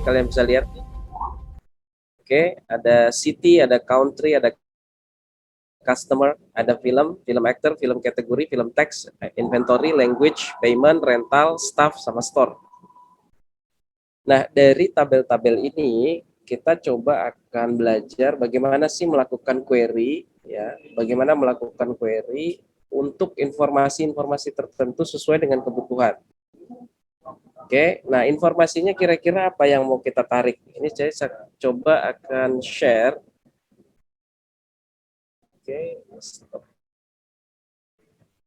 kalian bisa lihat. Oke, ada city, ada country, ada customer, ada film, film actor, film kategori, film teks, inventory, language, payment, rental, staff, sama store. Nah, dari tabel-tabel ini kita coba akan belajar bagaimana sih melakukan query, ya, bagaimana melakukan query untuk informasi-informasi tertentu sesuai dengan kebutuhan. Oke, nah informasinya kira-kira apa yang mau kita tarik? Ini saya coba akan share. Oke, stop.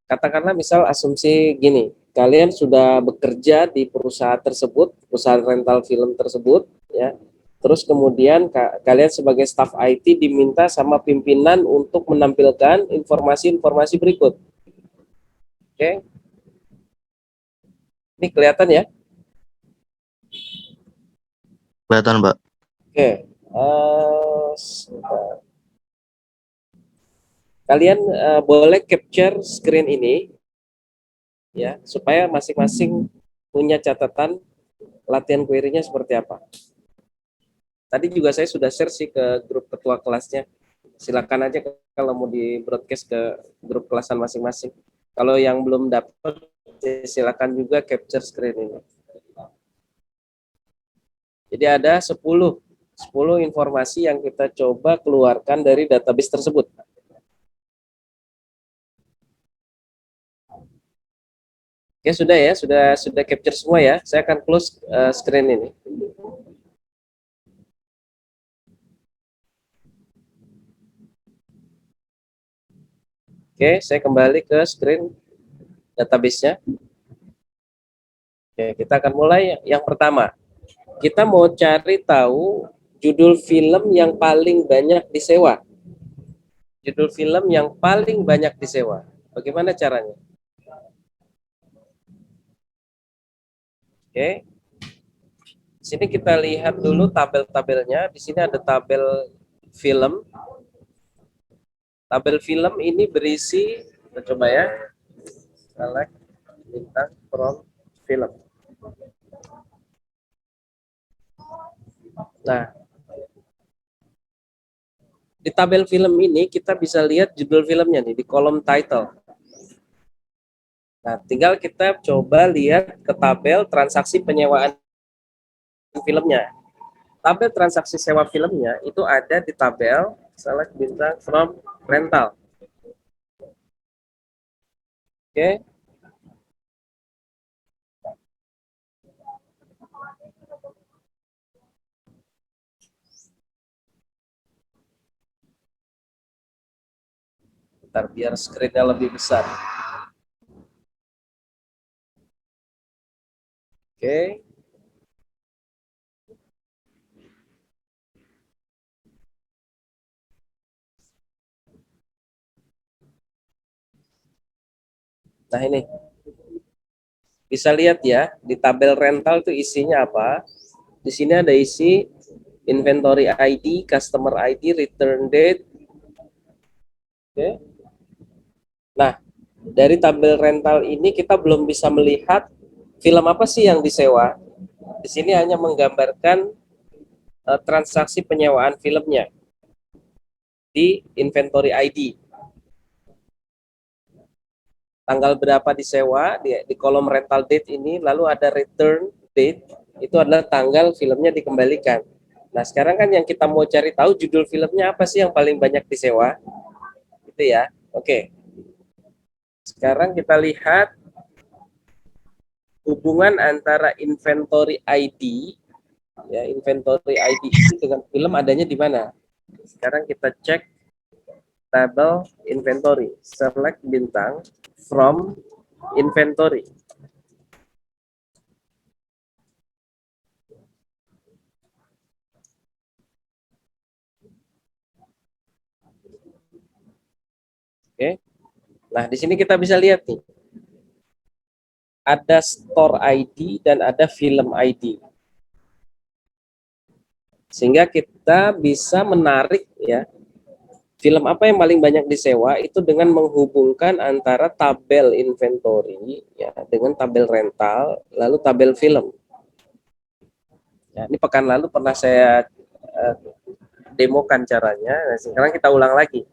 Katakanlah misal asumsi gini, kalian sudah bekerja di perusahaan tersebut, perusahaan rental film tersebut, ya. Terus kemudian kalian sebagai staf IT diminta sama pimpinan untuk menampilkan informasi-informasi berikut. Oke, ini kelihatan ya? Kelihatan, Mbak. Oke, kalian boleh capture screen ini, ya, supaya masing-masing punya catatan latihan query-nya seperti apa. Tadi juga saya sudah share sih ke grup ketua kelasnya. Silakan aja kalau mau di broadcast ke grup kelasan masing-masing. Kalau yang belum dapat, silakan juga capture screen ini. Jadi ada 10 informasi yang kita coba keluarkan dari database tersebut. Oke, sudah ya, sudah capture semua ya. Saya akan close screen ini. Oke, saya kembali ke screen database-nya. Oke, kita akan mulai yang pertama. Kita mau cari tahu judul film yang paling banyak disewa. Judul film yang paling banyak disewa. Bagaimana caranya? Oke. Di sini kita lihat dulu tabel-tabelnya. Di sini ada tabel film. Tabel film ini berisi, kita coba ya. Select bintang from film. Nah, di tabel film ini kita bisa lihat judul filmnya nih di kolom title. Nah, tinggal kita coba lihat ke tabel transaksi penyewaan filmnya. Tabel transaksi sewa filmnya itu ada di tabel select bintang from rental. Oke. Bentar, biar screen-nya lebih besar. Oke. Nah, ini bisa lihat ya di tabel rental itu isinya apa. Di sini ada isi inventory ID, customer ID, return date. Oke. Nah, dari tabel rental ini kita belum bisa melihat film apa sih yang disewa. Di sini hanya menggambarkan transaksi penyewaan filmnya di inventory ID. Tanggal berapa disewa di kolom rental date ini, lalu ada return date, itu adalah tanggal filmnya dikembalikan. Nah, sekarang kan yang kita mau cari tahu judul filmnya apa sih yang paling banyak disewa, gitu ya. Oke. Sekarang kita lihat hubungan antara inventory ID, ya, inventory ID dengan film adanya di mana. Sekarang kita cek tabel inventory, select bintang from inventory. Oke. Nah, di sini kita bisa lihat nih. Ada store ID dan ada film ID. Sehingga kita bisa menarik ya film apa yang paling banyak disewa itu dengan menghubungkan antara tabel inventory ya dengan tabel rental lalu tabel film. Ya, ini pekan lalu pernah saya demokan caranya. Nah, sekarang kita ulang lagi.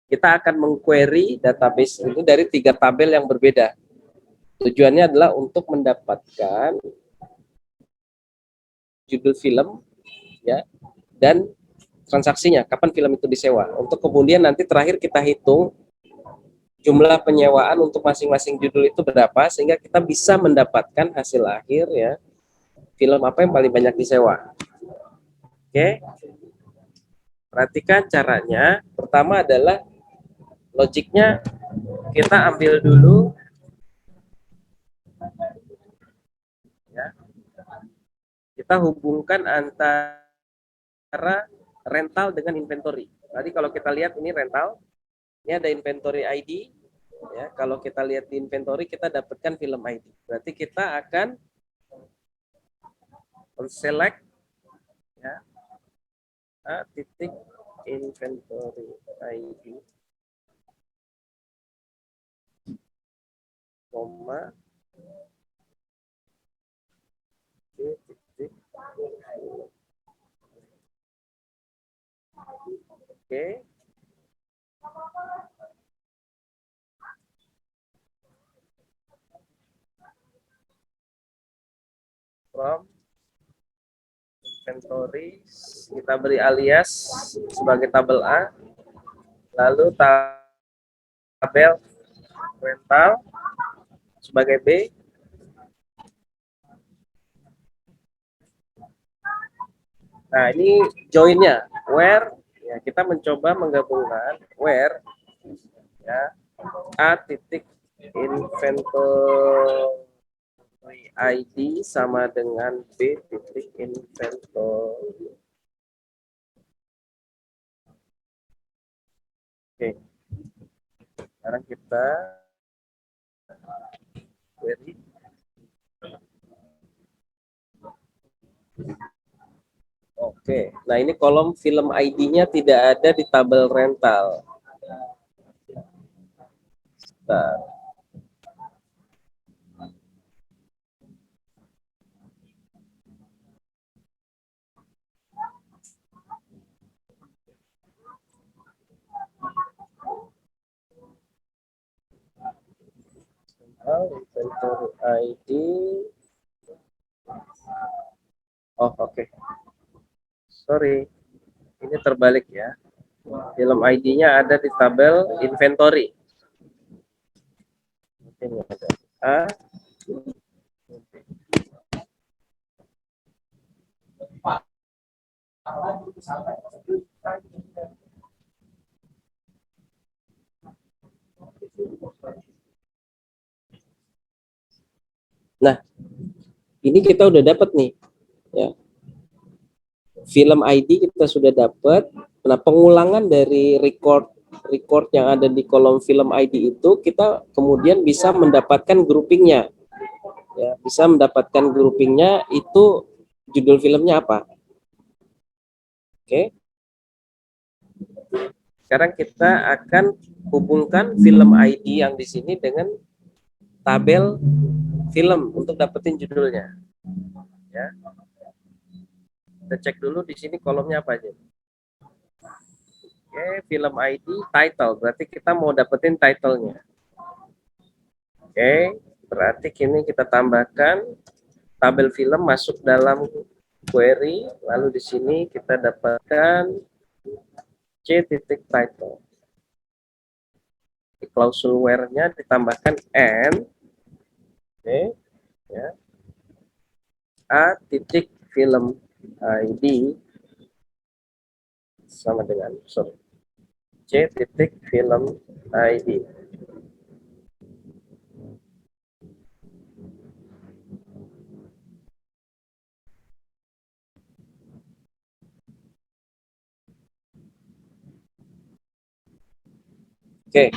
Kita akan mengquery database ini dari 3 tabel yang berbeda. Tujuannya adalah untuk mendapatkan judul film, ya, dan transaksinya, kapan film itu disewa. Untuk kemudian nanti terakhir kita hitung jumlah penyewaan untuk masing-masing judul itu berapa, sehingga kita bisa mendapatkan hasil akhir, ya, film apa yang paling banyak disewa. Oke, perhatikan caranya. Pertama adalah logiknya, kita ambil dulu, ya, kita hubungkan antara rental dengan inventory. Tadi kalau kita lihat ini rental, ini ada inventory ID, ya. Kalau kita lihat di inventory kita dapatkan film ID. Berarti kita akan select, ya, titik inventory ID, koma titik. Oke. From inventory kita beri alias sebagai tabel A, lalu tabel rental sebagai B. Nah, ini joinnya where, ya, kita mencoba menggabungkan where, ya, A titik inventory ID sama dengan B titik inventory. Oke, sekarang kita query. Oke, nah ini kolom film ID-nya tidak ada di tabel rental. Nah, inventory ID. Oh, oke. Sorry, ini terbalik, ya. Film ID-nya ada di tabel inventory. Ini ada A. Nah, ini kita udah dapat nih, ya. Film ID kita sudah dapat. Nah, pengulangan dari record yang ada di kolom film ID itu kita kemudian bisa mendapatkan groupingnya, ya, bisa mendapatkan groupingnya itu judul filmnya apa. Oke, sekarang kita akan hubungkan film ID yang di sini dengan tabel film untuk dapetin judulnya, ya. Kita cek dulu di sini kolomnya apa aja. Oke, film ID title, berarti kita mau dapetin titlenya. Oke, berarti kini kita tambahkan tabel film masuk dalam query, lalu di sini kita dapatkan C titik title. Di klausul where-nya ditambahkan N, oke, ya, A titik film ID sama dengan C titik film ID. Oke.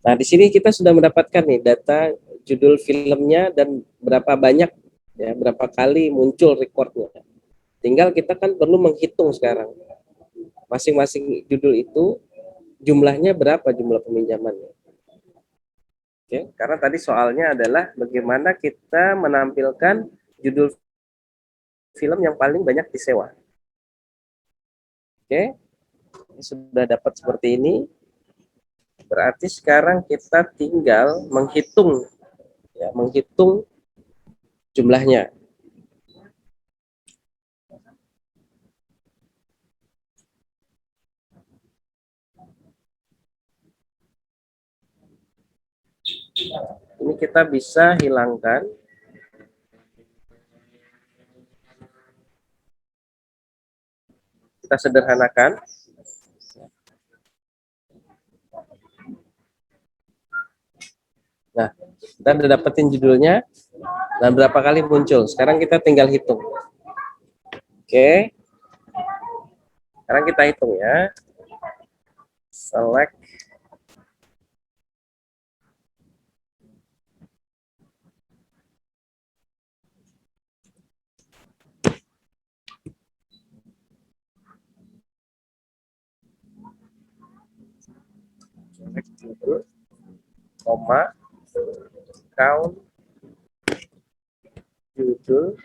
Nah, di sini kita sudah mendapatkan nih data judul filmnya dan berapa banyak, ya, berapa kali muncul recordnya. Tinggal kita kan perlu menghitung sekarang masing-masing judul itu jumlahnya berapa, jumlah peminjamannya. Oke, karena tadi soalnya adalah bagaimana kita menampilkan judul film yang paling banyak disewa. Oke, ini sudah dapat seperti ini. Berarti sekarang kita tinggal menghitung, ya, menghitung jumlahnya. Ini kita bisa hilangkan. Kita sederhanakan. Nah, kita udah dapetin judulnya dan berapa kali muncul. Sekarang kita tinggal hitung. Oke. Sekarang kita hitung ya. Select. Select judul, koma, count, judul,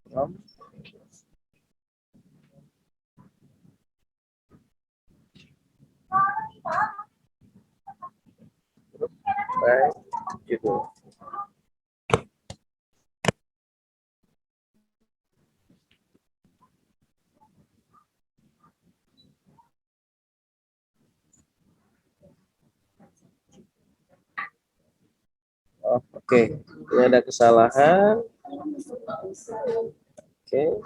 nom, grup, by judul. Oh, oke. Ini ada kesalahan. Oke.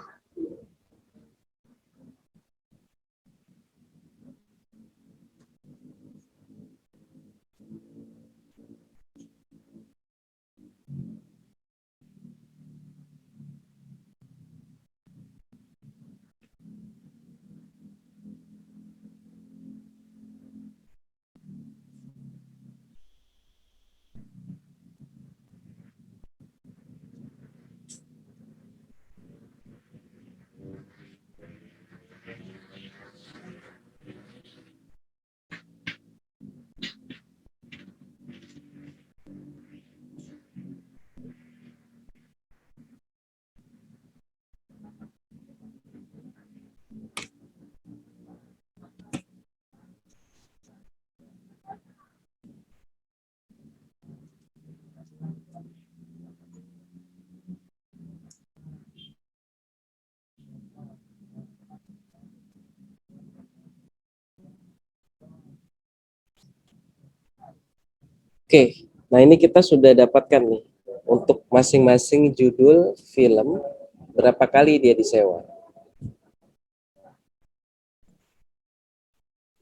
Oke. Nah, ini kita sudah dapatkan nih untuk masing-masing judul film berapa kali dia disewa.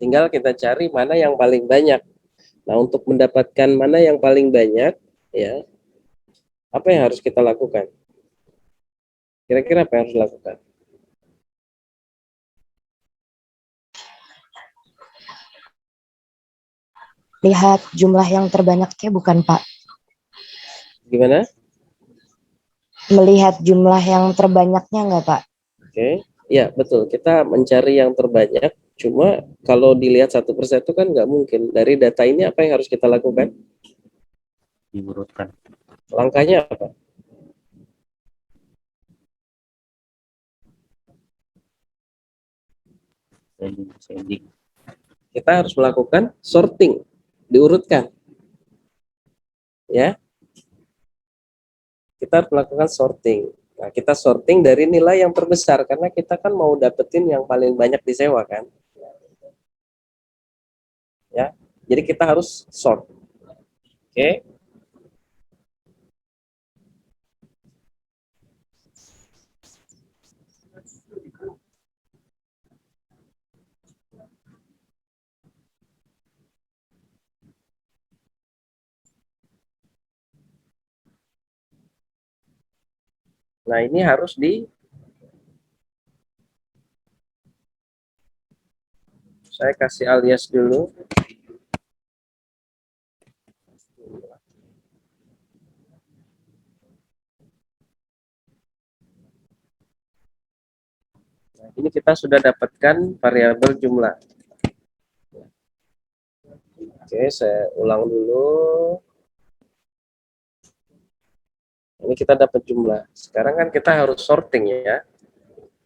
Tinggal kita cari mana yang paling banyak. Nah, untuk mendapatkan mana yang paling banyak, ya, apa yang harus kita lakukan? Kira-kira apa yang harus dilakukan? Lihat jumlah yang terbanyaknya bukan, Pak? Gimana? Melihat jumlah yang terbanyaknya nggak, Pak? Oke, ya betul. Kita mencari yang terbanyak. Cuma kalau dilihat satu persatu kan nggak mungkin. Dari data ini apa yang harus kita lakukan? Diurutkan. Langkahnya apa? Shading. Kita harus melakukan sorting, diurutkan. Ya, kita harus melakukan sorting. Nah, kita sorting dari nilai yang terbesar karena kita kan mau dapetin yang paling banyak disewa kan. Ya, jadi kita harus sort. Oke. Nah, ini harus saya kasih alias dulu. Nah, ini kita sudah dapatkan variabel jumlah. Oke, saya ulang dulu. Ini kita dapat jumlah. Sekarang kan kita harus sorting ya.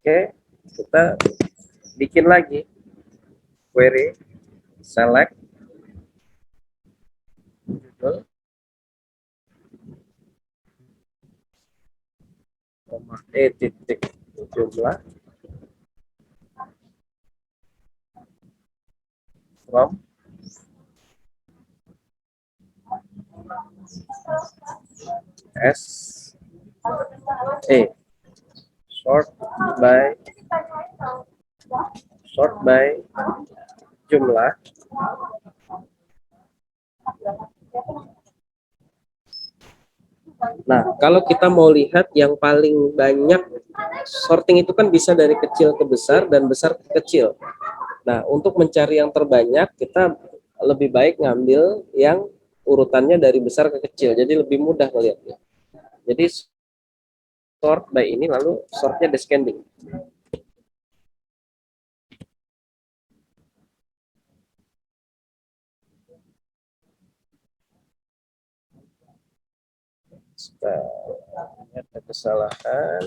Oke, kita bikin lagi query, select, judul, titik jumlah, from, S, sort by jumlah. Nah, kalau kita mau lihat yang paling banyak sorting itu kan bisa dari kecil ke besar dan besar ke kecil. Nah, untuk mencari yang terbanyak kita lebih baik ngambil yang urutannya dari besar ke kecil. Jadi lebih mudah melihatnya. Jadi sort by ini lalu sortnya descending. Ada kesalahan.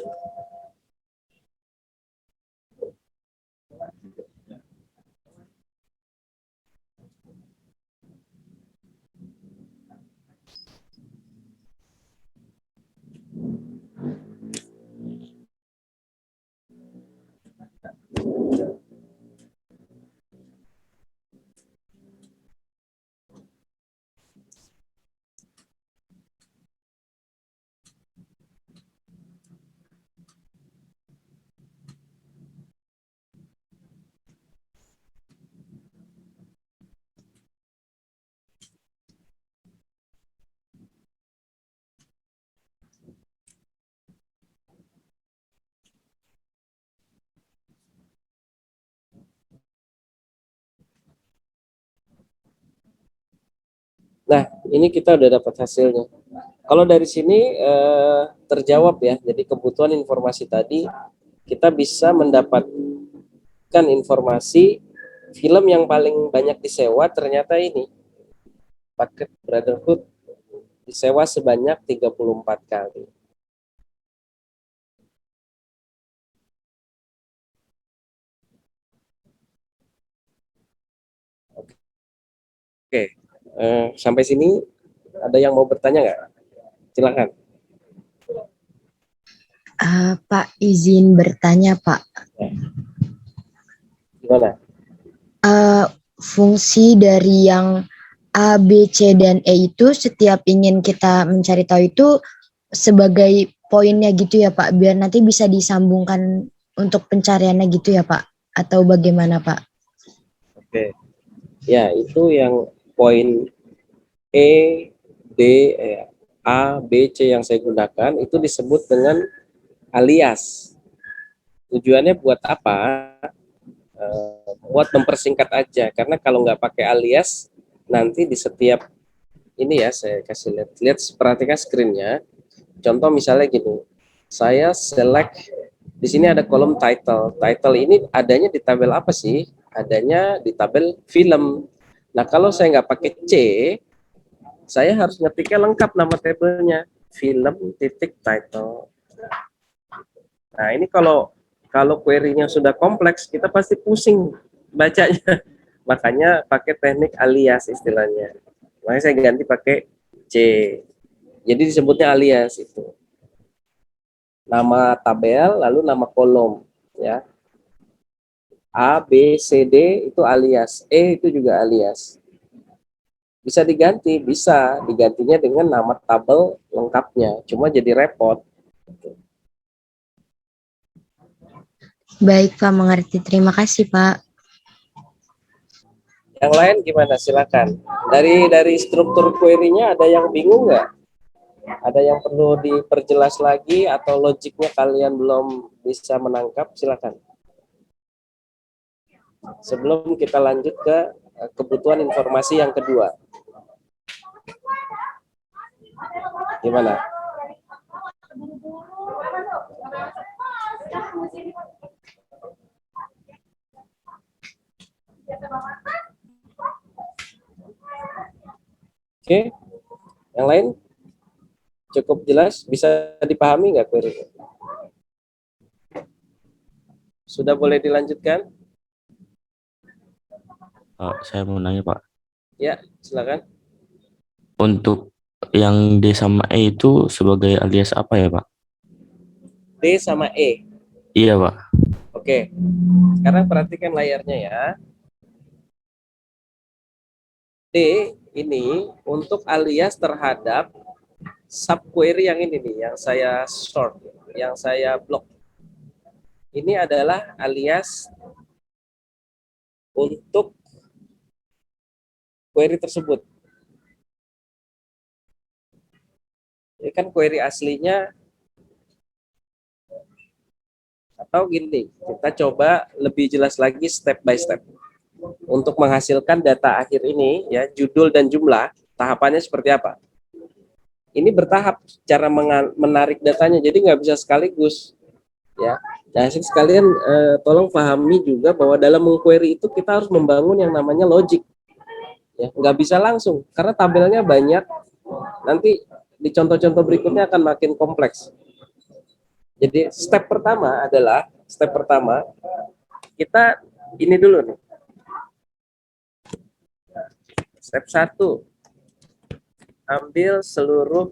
Nah, ini kita udah dapat hasilnya. Kalau dari sini terjawab ya. Jadi kebutuhan informasi tadi kita bisa mendapatkan informasi film yang paling banyak disewa ternyata ini paket Brotherhood disewa sebanyak 34 kali. Oke, sampai sini ada yang mau bertanya nggak? Silakan. Pak, izin bertanya, Pak. Gimana? Fungsi dari yang A, B, C, dan E itu setiap ingin kita mencari tahu itu sebagai poinnya gitu ya, Pak, biar nanti bisa disambungkan untuk pencariannya gitu ya, Pak? Atau bagaimana, Pak? Oke. Ya, itu yang poin E, D, A, B, C yang saya gunakan itu disebut dengan alias. Tujuannya buat apa? Buat mempersingkat aja. Karena kalau nggak pakai alias, nanti di setiap ini ya saya kasih lihat perhatikan screen-nya. Contoh misalnya gini, saya select di sini ada kolom title. Title ini adanya di tabel apa sih? Adanya di tabel film. Nah kalau saya nggak pakai C, saya harus ngetiknya lengkap nama tabelnya film titik title. Nah ini kalau query-nya sudah kompleks kita pasti pusing bacanya. Makanya pakai teknik alias istilahnya. Makanya saya ganti pakai C. Jadi disebutnya alias itu. Nama tabel lalu nama kolom ya. A, B, C, D itu alias. E itu juga alias. Bisa diganti, bisa digantinya dengan nama tabel lengkapnya. Cuma jadi repot. Baik, Pak, mengerti. Terima kasih, Pak. Yang lain gimana? Silakan. Dari struktur query-nya ada yang bingung nggak? Ada yang perlu diperjelas lagi atau logiknya kalian belum bisa menangkap? Silakan. Sebelum kita lanjut ke kebutuhan informasi yang kedua. Gimana? Oke, yang lain cukup jelas, bisa dipahami nggak query? Sudah boleh dilanjutkan? Saya mau nanya Pak, Ya, silakan. untuk yang D sama E itu sebagai alias apa ya Pak? D sama E. Iya Pak. Oke, sekarang perhatikan layarnya ya. D ini untuk alias terhadap subquery yang ini nih, yang saya sort, yang saya block. Ini adalah alias untuk query tersebut. Ini kan query aslinya, atau gini, kita coba lebih jelas lagi step by step. Untuk menghasilkan data akhir ini, ya, judul dan jumlah, tahapannya seperti apa? Ini bertahap cara menarik datanya, jadi nggak bisa sekaligus, ya. Nah, sekalian tolong pahami juga bahwa dalam mengquery itu kita harus membangun yang namanya logic, ya. Nggak bisa langsung, karena tabelnya banyak. Nanti di contoh-contoh berikutnya akan makin kompleks. Jadi step pertama kita ini dulu nih. Step 1, ambil seluruh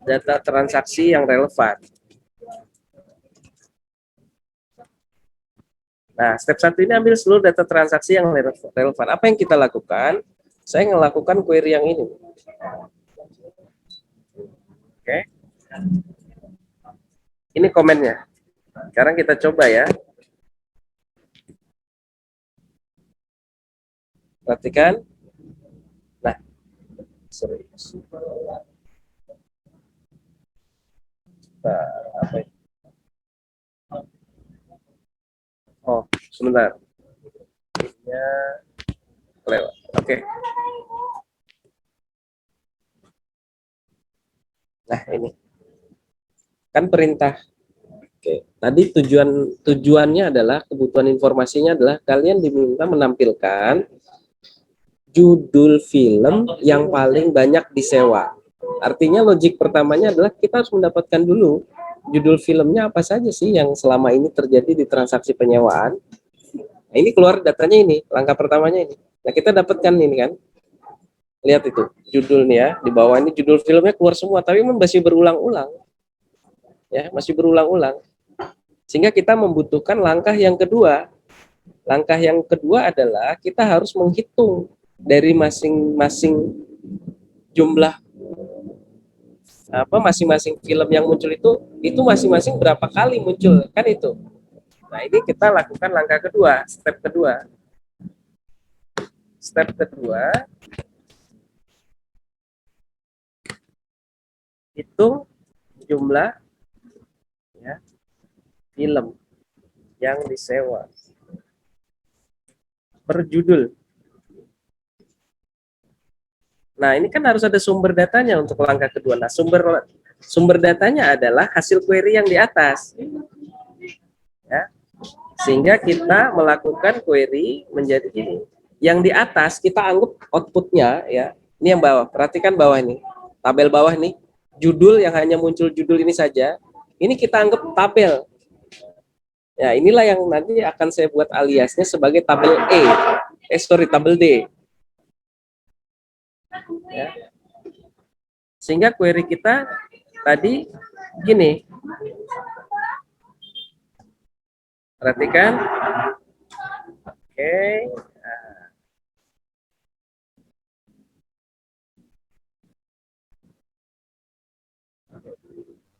data transaksi yang relevan. Nah, step 1 ini ambil seluruh data transaksi yang relevan. Apa yang kita lakukan? Saya melakukan query yang ini. Oke. Ini komennya. Sekarang kita coba ya. Perhatikan. Nah, serius. Nah, apa ini? Oh, sebentar. Ini lewat. Oke. Nah, ini kan perintah. Oke. Tadi tujuannya adalah, kebutuhan informasinya adalah kalian diminta menampilkan judul film yang paling banyak disewa. Artinya logik pertamanya adalah kita harus mendapatkan dulu judul filmnya apa saja sih yang selama ini terjadi di transaksi penyewaan. Nah, ini keluar datanya ini, langkah pertamanya ini. Nah, kita dapatkan ini kan. Lihat itu, judulnya di bawah ini judul filmnya keluar semua, tapi masih berulang-ulang. Ya, masih berulang-ulang. Sehingga kita membutuhkan langkah yang kedua. Langkah yang kedua adalah kita harus menghitung dari masing-masing jumlah masing-masing film yang muncul itu masing-masing berapa kali muncul kan itu. Nah, ini kita lakukan langkah kedua, step kedua. Step kedua, hitung jumlah, ya, film yang disewa per judul. Nah, ini kan harus ada sumber datanya untuk langkah kedua. Nah, sumber datanya adalah hasil query yang di atas. Ya. Sehingga kita melakukan query menjadi ini. Yang di atas kita anggap outputnya, ya. Ini yang bawah. Perhatikan bawah ini. Tabel bawah nih. Judul yang hanya muncul judul ini saja. Ini kita anggap tabel. Ya, inilah yang nanti akan saya buat aliasnya sebagai tabel E. Tabel D. Ya. Sehingga query kita tadi gini. Perhatikan. Oke.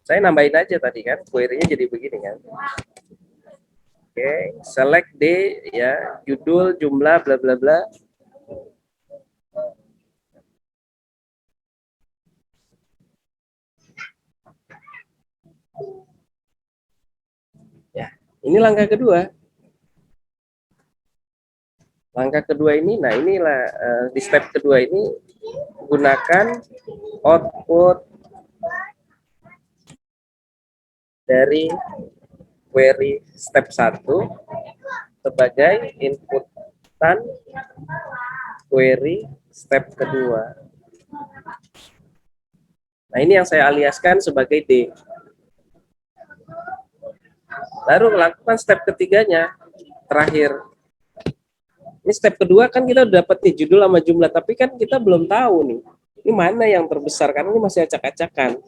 Saya nambahin aja tadi kan, query-nya jadi begini kan. Oke, select D, ya, judul, jumlah, bla bla bla. Ya, ini langkah kedua. Langkah kedua ini, nah inilah di step kedua ini gunakan output dari query step 1 sebagai inputan query step kedua. Nah, ini yang saya aliaskan sebagai D. Baru lakukan step ketiganya, terakhir. Ini step kedua kan kita udah dapat nih judul sama jumlah, tapi kan kita belum tahu nih, ini mana yang terbesar, karena ini masih acak-acakan.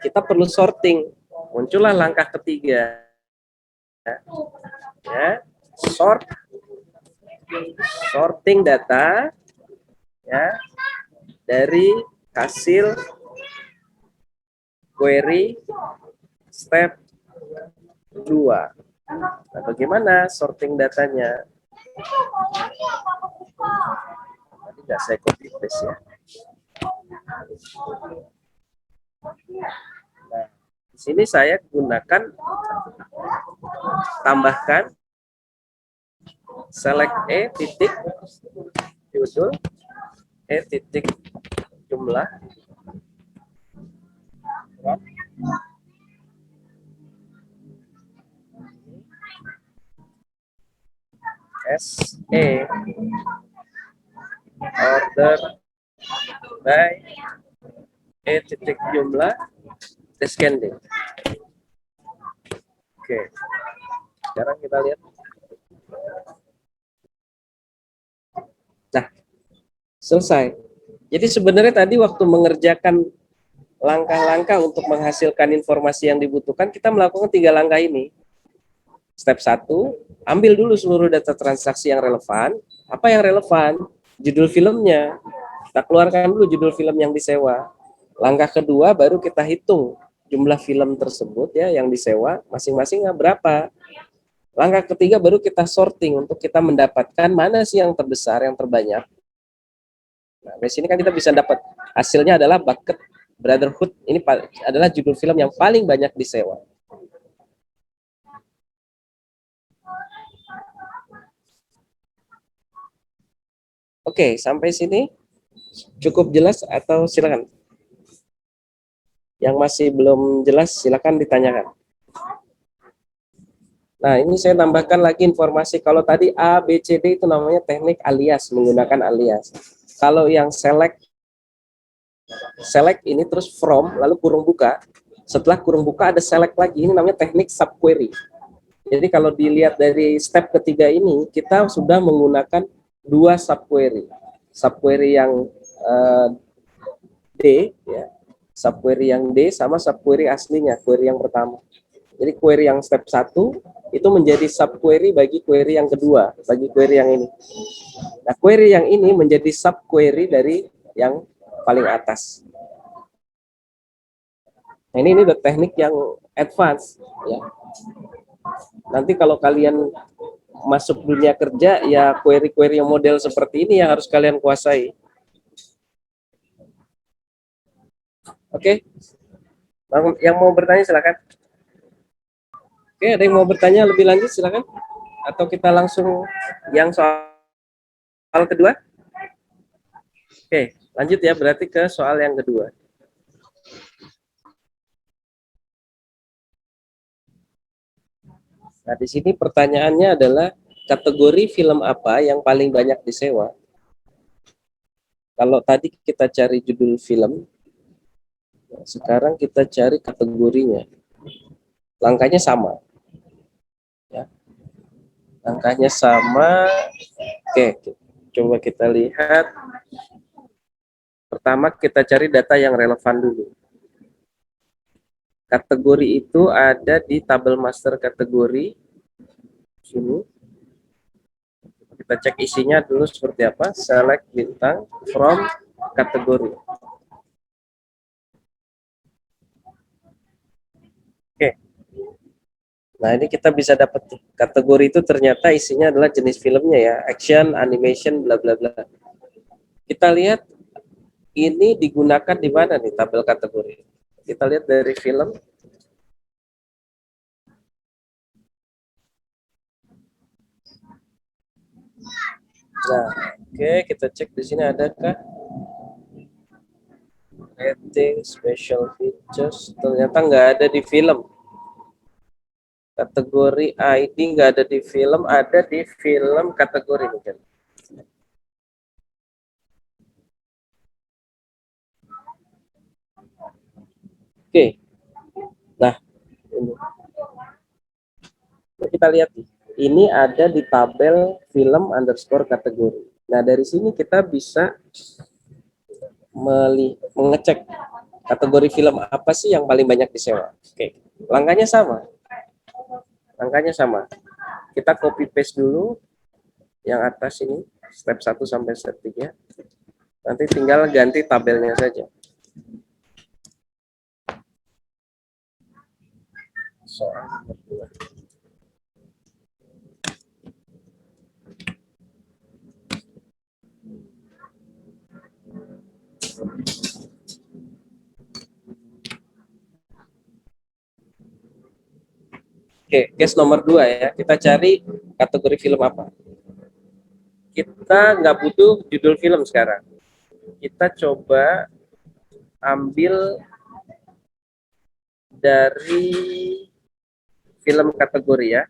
Kita perlu sorting. Muncullah langkah ketiga. Ya, sorting data ya dari hasil query step 2. Nah, bagaimana sorting datanya? Tadi nggak saya copy paste ya. Nah, di sini saya gunakan tambahkan select E titik judul E titik jumlah SE order by E titik jumlah descending. Oke, sekarang kita lihat. Nah, selesai. Jadi sebenarnya tadi waktu mengerjakan langkah-langkah untuk menghasilkan informasi yang dibutuhkan, kita melakukan 3 langkah ini. Step 1, ambil dulu seluruh data transaksi yang relevan. Apa yang relevan? Judul filmnya. Kita keluarkan dulu judul film yang disewa. Langkah kedua baru kita hitung jumlah film tersebut ya yang disewa masing-masing berapa. Langkah ketiga baru kita sorting untuk kita mendapatkan mana sih yang terbesar, yang terbanyak. Nah, dari sini kan kita bisa dapat hasilnya adalah Bucket Brotherhood. Ini adalah judul film yang paling banyak disewa. Oke, sampai sini cukup jelas atau silakan? Yang masih belum jelas silakan ditanyakan. Nah, ini saya tambahkan lagi informasi. Kalau tadi A, B, C, D itu namanya teknik alias, menggunakan alias. Kalau yang select ini terus from, lalu kurung buka. Setelah kurung buka ada select lagi, ini namanya teknik subquery. Jadi kalau dilihat dari step ketiga ini, kita sudah menggunakan 2 subquery. Subquery yang D, ya, subquery yang D sama subquery aslinya, query yang pertama. Jadi query yang step 1 itu menjadi subquery bagi query yang kedua, bagi query yang ini. Nah, query yang ini menjadi subquery dari yang paling atas. Nah, ini udah teknik yang advance ya. Nanti kalau kalian masuk dunia kerja ya query-query yang model seperti ini yang harus kalian kuasai. Oke. Yang mau bertanya silakan. Oke, ada yang mau bertanya lebih lanjut silakan. Atau kita langsung yang soal kedua? Oke, lanjut ya berarti ke soal yang kedua. Nah, di sini pertanyaannya adalah kategori film apa yang paling banyak disewa? Kalau tadi kita cari judul film, sekarang kita cari kategorinya. Langkahnya sama. Ya. Langkahnya sama. Oke, coba kita lihat. Pertama kita cari data yang relevan dulu. Kategori itu ada di tabel master kategori. Sini. Kita cek isinya dulu seperti apa. Select bintang from kategori. Oke. Nah, ini kita bisa dapat kategori itu ternyata isinya adalah jenis filmnya ya, action, animation, bla bla bla. Kita lihat ini digunakan di mana nih tabel kategori. Kita lihat dari film. Nah, oke, kita cek di sini adakah rating, special features. Ternyata nggak ada di film. Kategori ID nggak ada di film, ada di film kategori mungkin. Oke. Nah, ini. Kita lihat nih. Ini ada di tabel film underscore kategori. Nah, dari sini kita bisa mengecek kategori film apa sih yang paling banyak disewa. Oke, langkahnya sama. Langkahnya sama. Kita copy paste dulu yang atas ini, step 1 sampai step 3. Nanti tinggal ganti tabelnya saja. Soal nomor 2. Oke, case nomor 2 ya. Kita cari kategori film apa. Kita nggak butuh judul film sekarang. Kita coba ambil dari film kategori ya.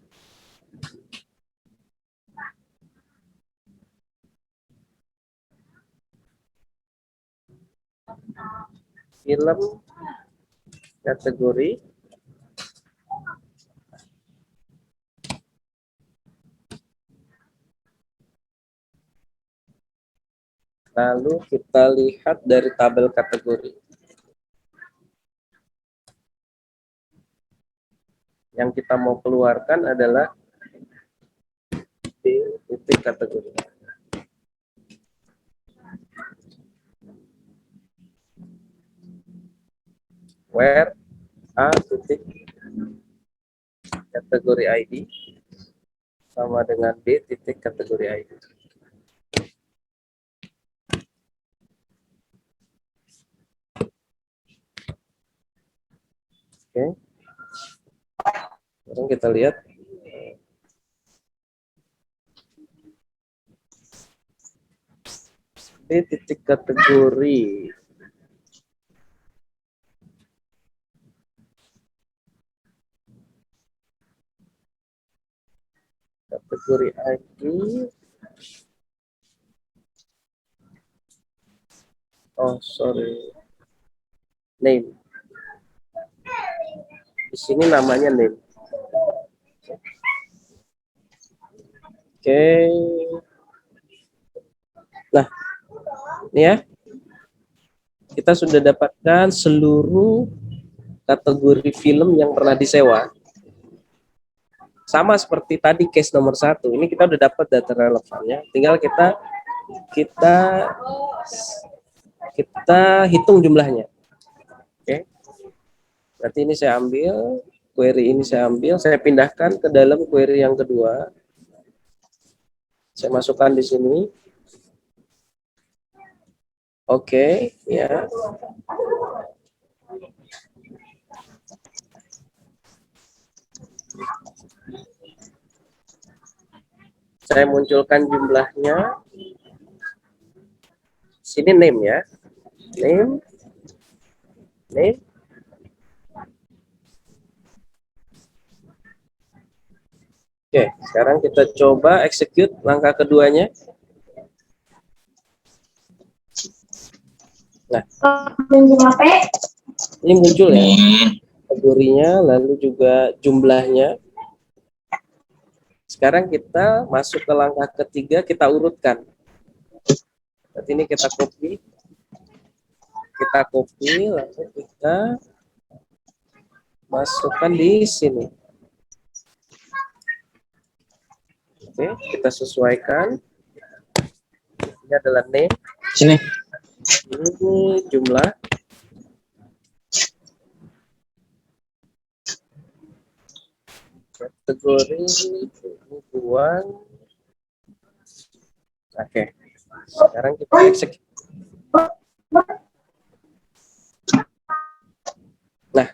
Film kategori. Lalu kita lihat dari tabel kategori. Yang kita mau keluarkan adalah di titik kategori. Where A titik kategori ID sama dengan B titik kategori ID. Oke. Sekarang kita lihat. B titik kategori. Kategori ID. Oh, sorry. Name. Di sini namanya name. Oke. Nah, ini ya. Kita sudah dapatkan seluruh kategori film yang pernah disewa. Sama seperti tadi case nomor 1. Ini kita udah dapat data relevannya. Tinggal kita hitung jumlahnya. Oke. Berarti ini saya ambil, query ini saya ambil, saya pindahkan ke dalam query yang kedua. Saya masukkan di sini. Oke, ya. Saya munculkan jumlahnya. Sini name ya. Name. Oke, sekarang kita coba execute langkah keduanya. Nah, ini muncul ya kategorinya, lalu juga jumlahnya. Sekarang kita masuk ke langkah ketiga, kita urutkan. Berarti ini kita copy, lalu kita masukkan di sini. Oke, kita sesuaikan. Ini adalah name. Sini. Ini jumlah. Kategori buang. Oke. Sekarang kita execute. Nah,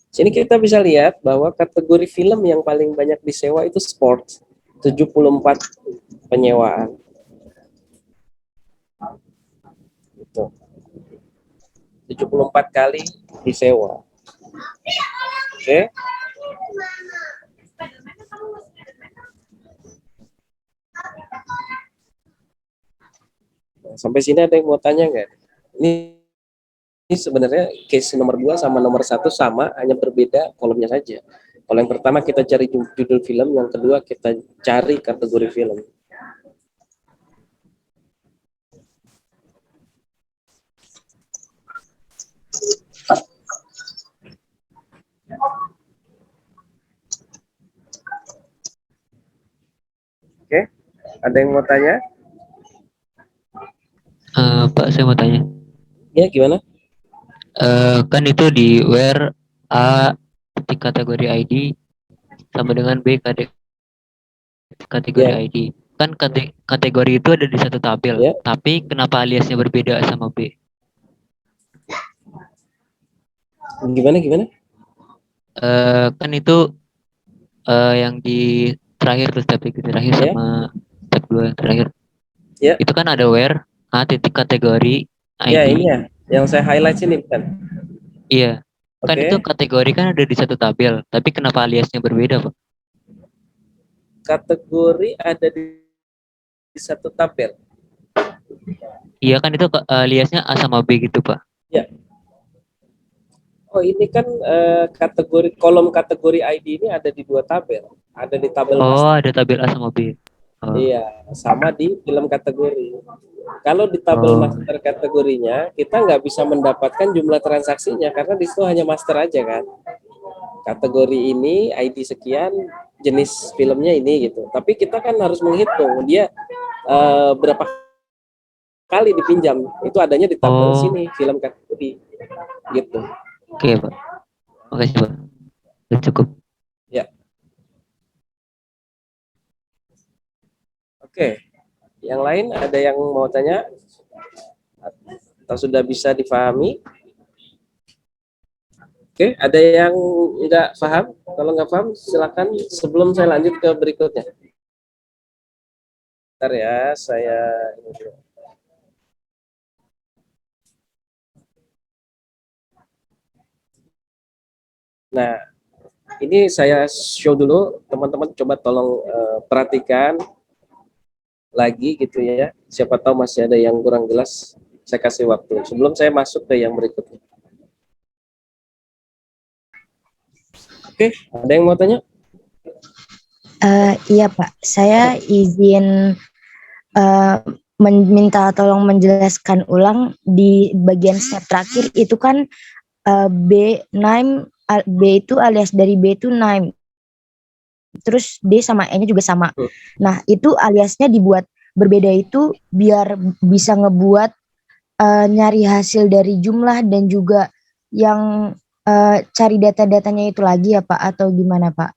sini kita bisa lihat bahwa kategori film yang paling banyak disewa itu sport. 74 penyewaan. Itu. 74 kali disewa. Oke. Nah, sampai sini ada yang mau tanya nggak? Ini sebenarnya case nomor 2 sama nomor 1 sama, hanya berbeda kolomnya saja. Kalau yang pertama kita cari judul film, yang kedua kita cari kategori film. Oke, ada yang mau tanya? Pak, saya mau tanya. Ya, gimana? Kan itu di where A titik kategori ID sama dengan B kategori Ya, ID. Kan kategori itu ada di satu tabel, ya. tapi kenapa aliasnya berbeda sama B? Gimana? Kan itu yang di terakhir tuh, step 3 terakhir Ya, sama step 2 yang terakhir. ya. Itu kan ada where A titik kategori Ya, ID. ini ya, yang saya highlight sini kan. Iya. Kan itu Oke, kategori kan ada di satu tabel, tapi kenapa aliasnya berbeda, Pak? kategori ada di satu tabel. Iya kan itu aliasnya A sama B gitu, Pak. Ya. Oh, ini kan kategori kolom kategori ID ini ada di 2 tabel. Ada di tabel Oh, master. ada tabel A sama B. Oh. Iya, sama di film kategori. Kalau di tabel Oh. master kategorinya, kita nggak bisa mendapatkan jumlah transaksinya karena di situ hanya master aja kan. Kategori ini ID sekian, jenis filmnya ini gitu. Tapi kita kan harus menghitung dia berapa kali dipinjam. Itu adanya di tabel Oh. sini, film kategori gitu. Oke, Pak. Makasih, Pak. Udah cukup. Ya. Oke. Yang lain ada yang mau tanya? Atau sudah bisa difahami? Oke, ada yang nggak paham? Kalau nggak paham, silakan sebelum saya lanjut ke berikutnya. Bentar ya, saya ini dulu. Nah, ini saya show dulu, teman-teman coba tolong perhatikan lagi gitu ya. Siapa tahu masih ada yang kurang jelas, saya kasih waktu. Sebelum saya masuk ke yang berikutnya. Oke, ada yang mau tanya? Iya Pak, saya izin minta tolong menjelaskan ulang di bagian step terakhir itu kan B name B itu alias dari B itu name. Terus D sama E-nya juga sama. Nah, itu aliasnya dibuat berbeda itu biar bisa ngebuat nyari hasil dari jumlah dan juga yang cari data-datanya itu lagi ya Pak atau gimana Pak?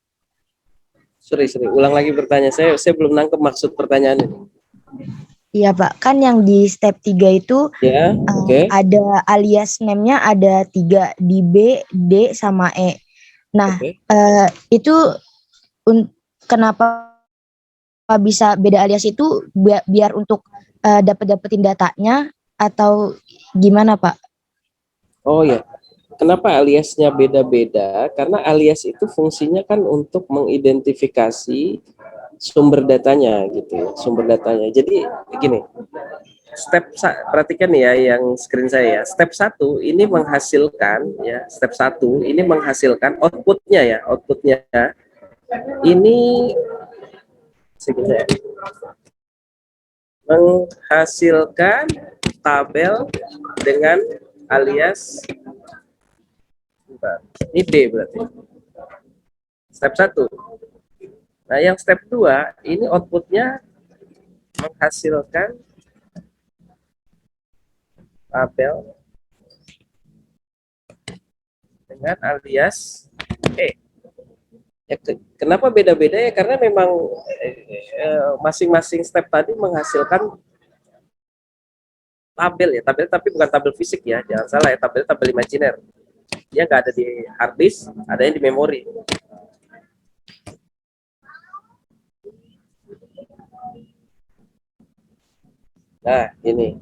Sorry, ulang lagi bertanya. Saya belum nangkep maksud pertanyaannya. Iya Pak, kan yang di step 3 itu Ya, oke. ada alias name-nya ada 3 di B, D, sama E. Nah, Oke. itu kenapa bisa beda alias itu biar untuk dapetin datanya atau gimana Pak? Oh ya, kenapa aliasnya beda-beda? Karena alias itu fungsinya kan untuk mengidentifikasi sumber datanya gitu ya, sumber datanya. Jadi gini, perhatikan ya yang screen saya ya. Step 1 ini menghasilkan ya, step 1 ini menghasilkan outputnya ya, outputnya ini sebentar, menghasilkan tabel dengan alias ini D berarti. Step 1. Nah, yang step 2 ini outputnya menghasilkan tabel dengan alias E. Ya, kenapa beda-beda ya? Karena memang masing-masing step tadi menghasilkan tabel ya, tabel tapi bukan tabel fisik ya, jangan salah ya, tabel imajiner. Dia nggak ada di hard disk, adanya di memori. Nah, ini.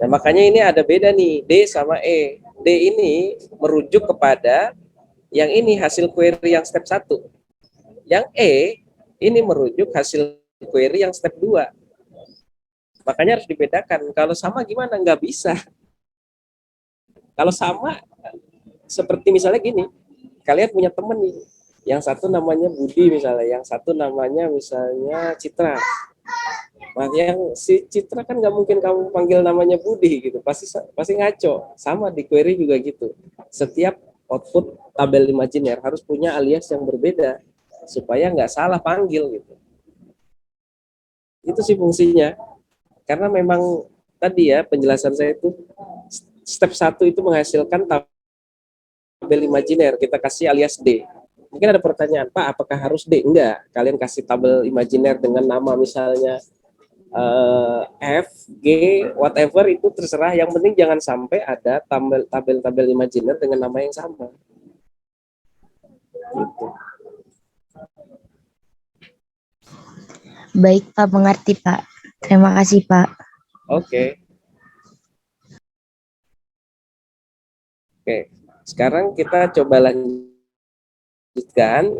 Nah, makanya ini ada beda nih, D sama E. D ini merujuk kepada yang ini hasil query yang step 1. Yang E ini merujuk hasil query yang step 2. Makanya harus dibedakan. Kalau sama gimana? Nggak bisa. Kalau sama, seperti misalnya gini, kalian punya temen nih, yang satu namanya Budi misalnya, yang satu namanya misalnya Citra. Nah, yang si Citra kan nggak mungkin kamu panggil namanya Budi gitu, pasti pasti ngaco. Sama di query juga gitu. Setiap output tabel imajiner harus punya alias yang berbeda supaya nggak salah panggil gitu. Itu sih fungsinya. Karena memang tadi ya penjelasan saya itu step 1 itu menghasilkan tabel imajiner, kita kasih alias D. Mungkin ada pertanyaan, Pak, apakah harus D? Enggak, kalian kasih tabel imajiner dengan nama misalnya F, G, whatever itu terserah. Yang penting jangan sampai ada tabel imajiner dengan nama yang sama. Gitu. Baik Pak, mengerti Pak. Terima kasih Pak. Oke. Oke. Sekarang kita coba lanjutkan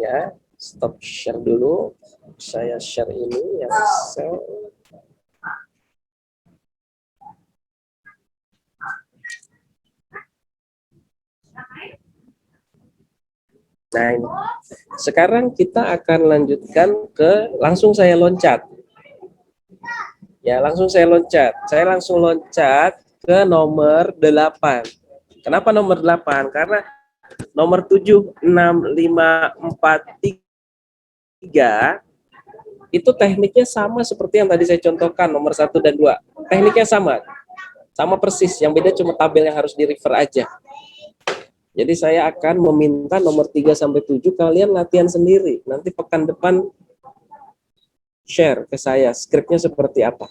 ya. Stop share dulu. Saya share ini yang Excel. Nah, ini. Sekarang kita akan lanjutkan ke langsung saya loncat. Ya, langsung saya loncat. Saya langsung loncat ke nomor 8. Kenapa nomor 8? Karena nomor 7, 6, 5, 4, 3 itu tekniknya sama seperti yang tadi saya contohkan nomor 1 dan 2. Tekniknya sama. Sama persis, yang beda cuma tabel yang harus di-refer aja. Jadi saya akan meminta nomor 3 sampai 7 kalian latihan sendiri. Nanti pekan depan share ke saya skripnya seperti apa.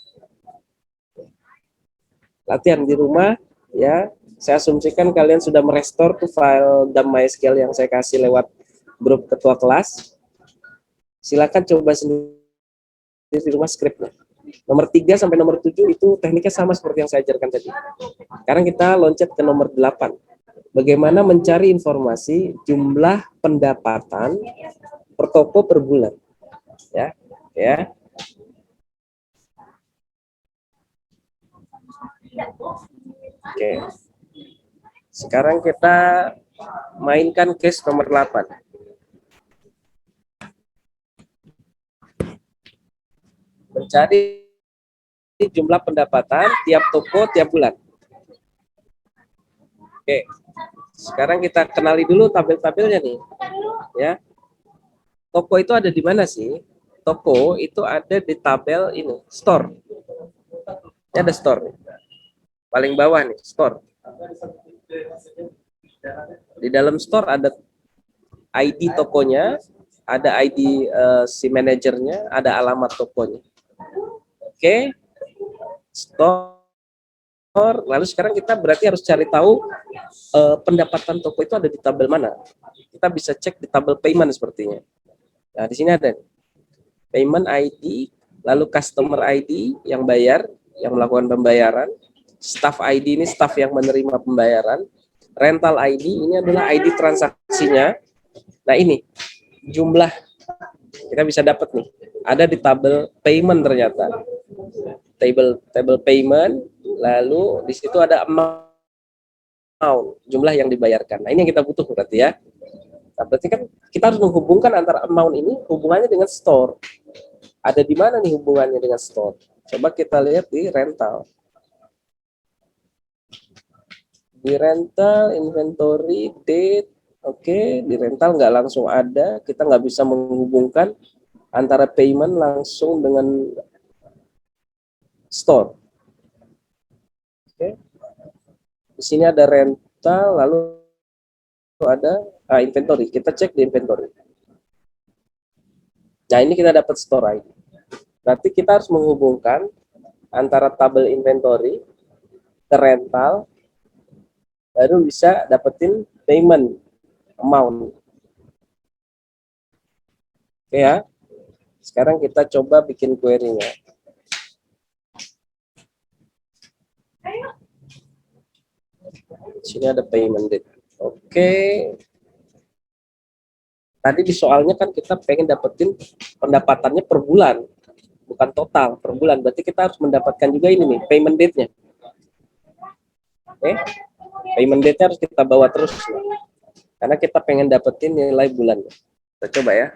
Latihan di rumah ya. Saya asumsikan kalian sudah merestore tuh file DAM MySQL yang saya kasih lewat grup ketua kelas. Silakan coba sendiri di rumah skripnya. Nomor 3 sampai nomor 7 itu tekniknya sama seperti yang saya ajarkan tadi. Sekarang kita loncat ke nomor 8. Bagaimana mencari informasi jumlah pendapatan per toko per bulan. Ya. Oke. Sekarang kita mainkan case nomor 8. Mencari jumlah pendapatan tiap toko tiap bulan. Oke. Sekarang kita kenali dulu tabel-tabelnya nih. Ya. Toko itu ada di mana sih? Toko itu ada di tabel ini, store. Ini ada store. Paling bawah nih, store. Di dalam store ada ID tokonya, ada ID si manajernya, ada alamat tokonya. Oke. Store. Lalu sekarang kita berarti harus cari tahu pendapatan toko itu ada di tabel mana. Kita bisa cek di tabel payment sepertinya. Nah, di sini ada payment ID, lalu customer ID yang bayar, yang melakukan pembayaran, staff ID ini staff yang menerima pembayaran, rental ID ini adalah ID transaksinya. Nah, ini jumlah kita bisa dapat nih, ada di tabel payment ternyata. Table payment, lalu di situ ada amount, jumlah yang dibayarkan. Nah, ini yang kita butuh berarti ya. Nah, berarti kan kita harus menghubungkan antara amount ini hubungannya dengan store. Ada di mana nih hubungannya dengan store? Coba kita lihat di rental. Di rental, inventory, date. Oke, di rental nggak langsung ada. Kita nggak bisa menghubungkan antara payment langsung dengan store. Oke. Di sini ada rental, lalu ada inventory. Kita cek di inventory. Nah, ini kita dapat store ID. Berarti kita harus menghubungkan antara tabel inventory ke rental, baru bisa dapetin payment amount. Oke ya. Sekarang kita coba bikin query-nya. Sini ada payment date. Oke. Tadi di soalnya kan kita pengen dapetin pendapatannya per bulan, bukan total, per bulan. Berarti kita harus mendapatkan juga ini nih, payment date-nya. Oke. Payment date-nya harus kita bawa terus ya. Karena kita pengen dapetin nilai bulannya. Kita coba ya.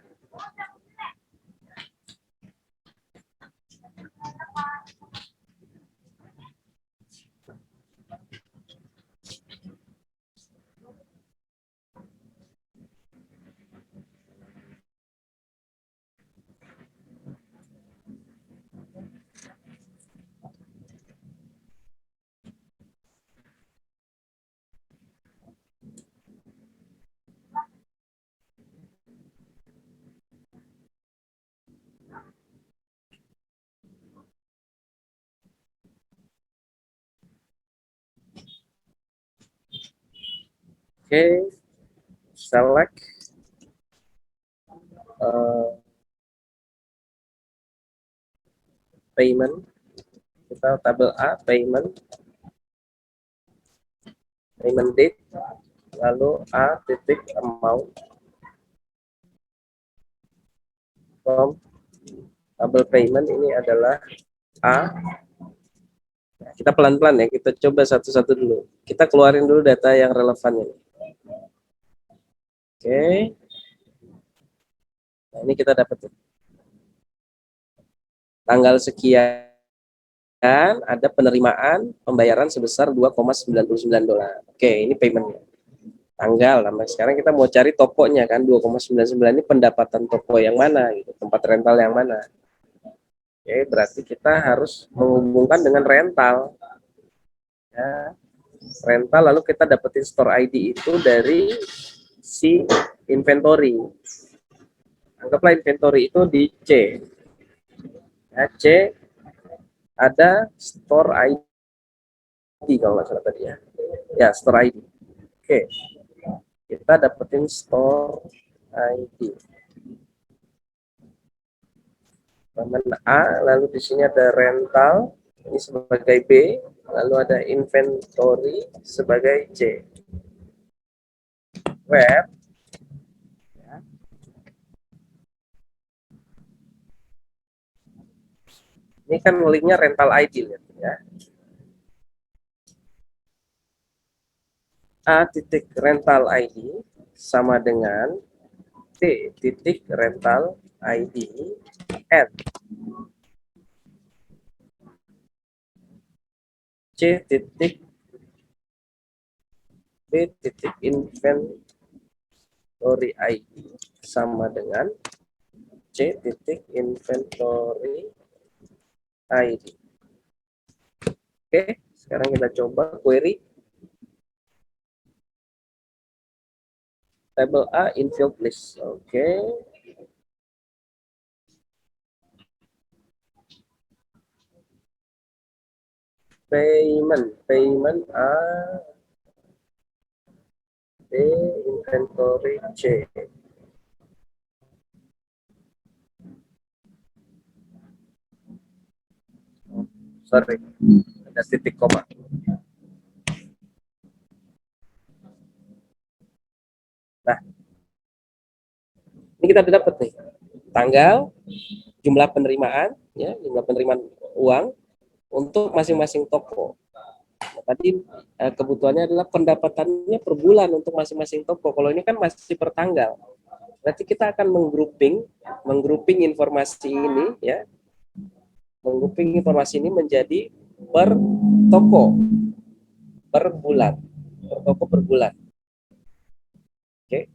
Oke, select payment. Kita tabel A, payment date, lalu A titik amount from tabel payment ini adalah A. Nah, kita pelan-pelan ya, kita coba satu-satu dulu. Kita keluarin dulu data yang relevan ini. Oke. Nah, ini kita dapat tanggal sekian ada penerimaan pembayaran sebesar 2,99 dolar. Oke, ini paymentnya. Tanggal, nah sekarang kita mau cari tokonya kan, 2,99 ini pendapatan toko yang mana gitu, tempat rental yang mana. Oke, berarti kita harus menghubungkan dengan rental. Ya, rental lalu kita dapetin store ID itu dari si inventory. Anggaplah inventory itu di C. Ya, C ada store ID kalau nggak salah tadi ya. Ya, store ID. Oke. Kita dapetin store ID. Teman A, lalu di sini ada rental, ini sebagai B, lalu ada inventory sebagai C. Where ya. Ini kan linknya rental ID lihat ya. A titik rental ID sama dengan T titik rental ID and C titik B titik inventory ID sama dengan C titik inventory ID. Oke, sekarang kita coba query table A infill list. Oke. Payment A, B, inventory C. Sorry, ada titik koma. Nah, ini kita udah dapat nih tanggal, jumlah penerimaan, ya, jumlah penerimaan uang untuk masing-masing toko. Nah, tadi kebutuhannya adalah pendapatannya per bulan untuk masing-masing toko. Kalau ini kan masih per tanggal. Berarti kita akan menggrouping informasi ini, ya, menggrouping informasi ini menjadi per toko per bulan, per toko per bulan. Oke,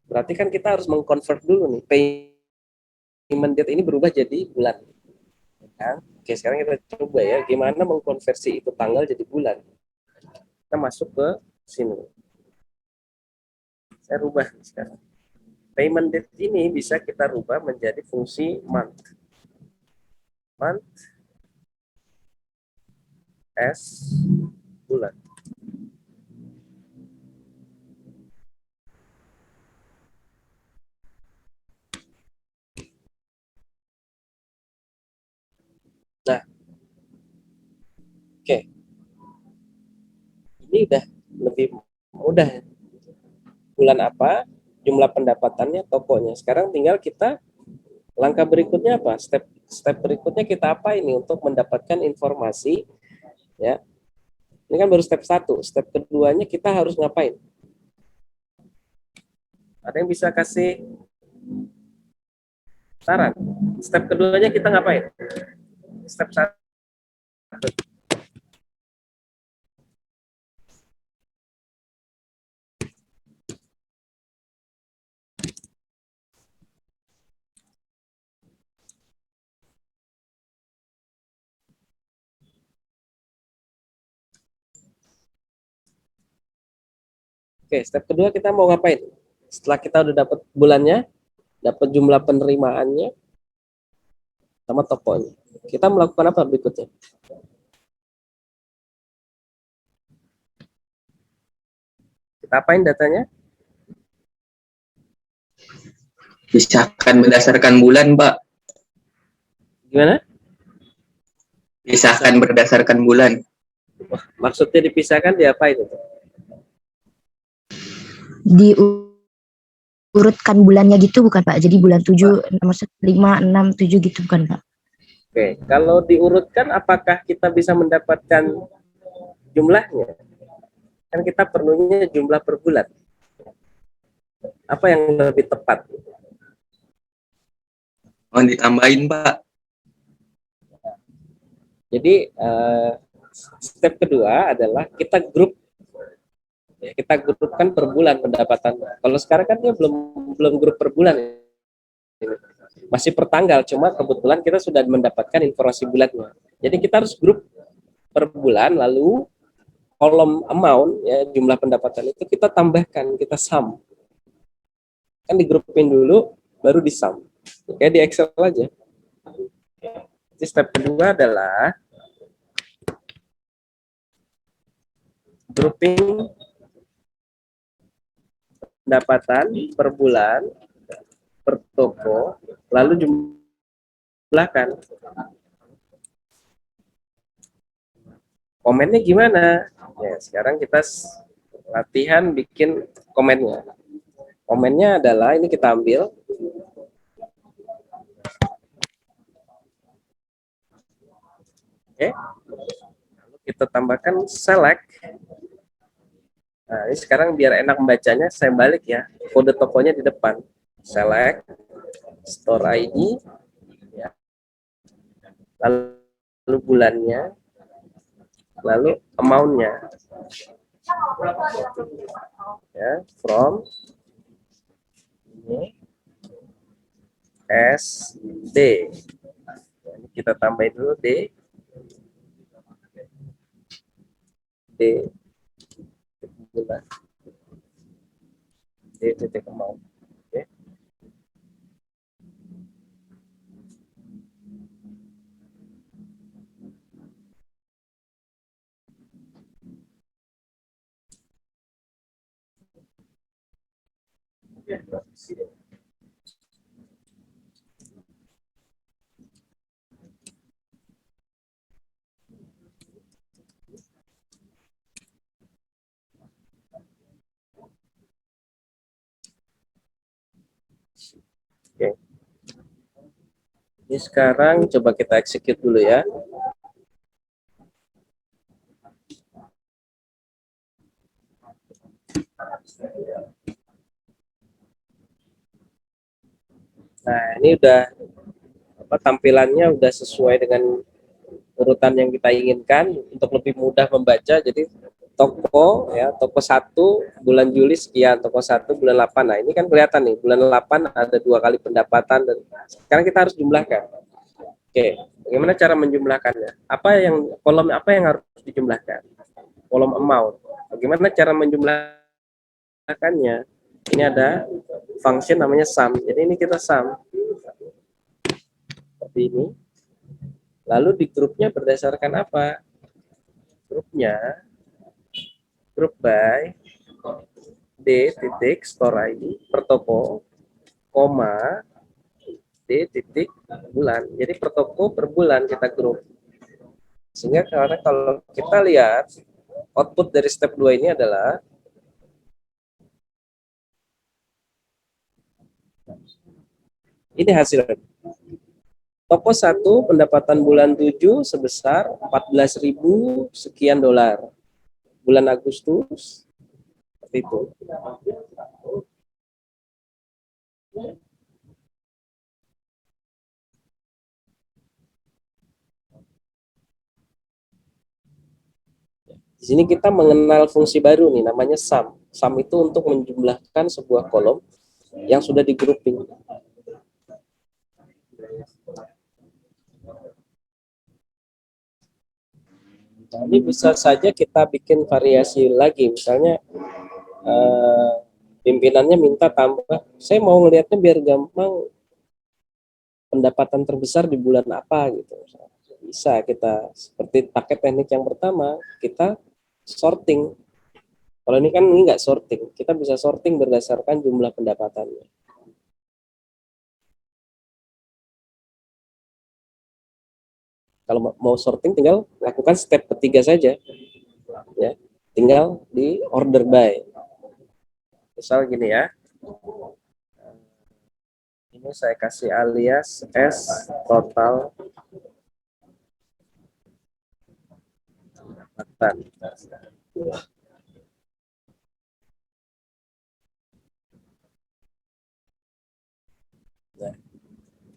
berarti kan kita harus mengconvert dulu nih, payment date ini berubah jadi bulan. Ya. Oke, sekarang kita coba ya, gimana mengkonversi itu tanggal jadi bulan. Kita masuk ke sini. Saya rubah sekarang. Payment date ini bisa kita rubah menjadi fungsi month. Month as bulan. Nah, oke. Ini udah lebih mudah. Bulan apa, jumlah pendapatannya, tokonya. Sekarang tinggal kita langkah berikutnya apa? Step berikutnya kita apa ini untuk mendapatkan informasi, ya, Ini kan baru step 1. Step keduanya kita harus ngapain? Ada yang bisa kasih saran? Step keduanya kita ngapain? Step 1. Oke, step kedua kita mau ngapain? Setelah kita udah dapat bulannya, dapat jumlah penerimaannya, sama tokonya. Kita melakukan apa berikutnya? Kita apain datanya? Pisahkan berdasarkan bulan, Pak. Gimana? Pisahkan berdasarkan bulan. Maksudnya dipisahkan diapain itu? Diurutkan bulannya gitu bukan Pak? Jadi bulan 7, maksud 5, 6, 7 gitu bukan Pak? Oke, kalau diurutkan apakah kita bisa mendapatkan jumlahnya? Kan kita perlunya jumlah per bulan. Apa yang lebih tepat? Oh, ditambahin, Pak. Jadi step kedua adalah kita grup. Ya, kita grupkan per bulan pendapatan. Kalau sekarang kan dia belum grup per bulan. Masih per tanggal, cuma kebetulan kita sudah mendapatkan informasi bulannya. Jadi kita harus grup per bulan, lalu kolom amount, ya jumlah pendapatan itu kita tambahkan, kita sum. Kan digrupin dulu, baru di sum. Kayak di Excel aja. Jadi step kedua adalah grouping pendapatan per bulan, per toko, lalu jumlahkan. Komennya gimana? Ya, sekarang kita latihan bikin komennya. Komennya adalah, ini kita ambil. Oke. Lalu kita tambahkan select. Nah, ini sekarang biar enak membacanya, saya balik ya. Kode tokonya di depan. Select, store ID, ya. Lalu bulannya, lalu amount-nya. Ya, from ini SD. Ini kita tambahin dulu D. D bulan. D titik amount. Oke. Oke. Ini sekarang coba kita execute dulu ya. Nah, ini udah tampilannya udah sesuai dengan urutan yang kita inginkan untuk lebih mudah membaca. Jadi toko ya, toko 1 bulan Juli sekian, toko 1 bulan 8. Nah, ini kan kelihatan nih, bulan 8 ada 2 kali pendapatan dan sekarang kita harus jumlahkan. Oke, bagaimana cara menjumlahkannya? Kolom apa yang harus dijumlahkan? Kolom amount. Bagaimana cara menjumlahkannya? Ini ada function namanya sum. Jadi ini kita sum. Seperti ini. Lalu di grupnya berdasarkan apa? Grupnya group by D titik store ID per toko, koma D titik bulan. Jadi per toko per bulan kita grup. Sehingga karena kalau kita lihat output dari step 2 ini adalah ini hasilnya. Toko 1 pendapatan bulan 7 sebesar 14.000 sekian dolar. bulan Agustus, seperti itu. Di sini kita mengenal fungsi baru nih, namanya sum. Sum itu untuk menjumlahkan sebuah kolom yang sudah di grouping. Nah, ini bisa saja kita bikin variasi lagi, misalnya pimpinannya minta tambah, saya mau ngelihatnya biar gampang, pendapatan terbesar di bulan apa gitu. Bisa kita seperti pakai teknik yang pertama, kita sorting. Kalau ini kan ini nggak sorting, kita bisa sorting berdasarkan jumlah pendapatannya. Kalau mau sorting tinggal lakukan step ketiga saja, ya, tinggal di order by. Misal gini ya, ini saya kasih alias S total pendapatan. Nah,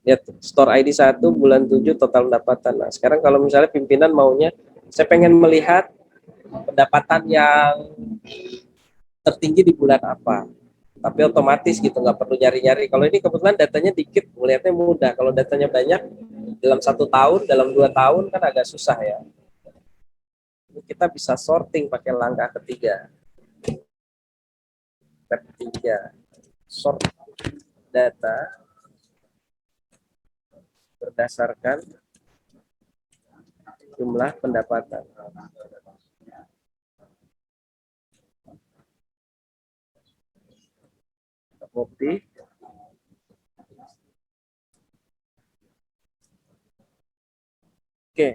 lihat store ID 1 bulan 7 total pendapatan. Nah, sekarang kalau misalnya pimpinan maunya saya pengen melihat pendapatan yang tertinggi di bulan apa, tapi otomatis gitu, nggak perlu nyari-nyari. Kalau ini kebetulan datanya dikit, melihatnya mudah. Kalau datanya banyak dalam 1 tahun, dalam 2 tahun kan agak susah ya. Ini kita bisa sorting pakai langkah ketiga, step 3, sort data berdasarkan jumlah pendapatan. Copy. Oke.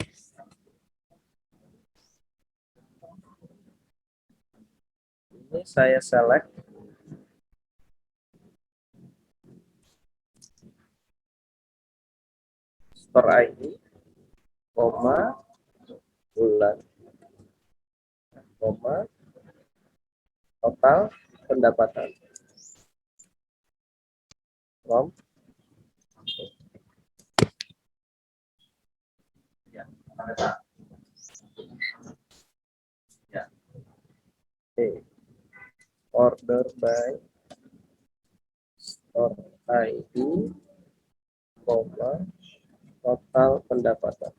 Ini saya select. Store ID, koma, bulan, koma, total pendapatan. From. Ya. Ya. Oke. Order by store ID, koma, total pendapatan.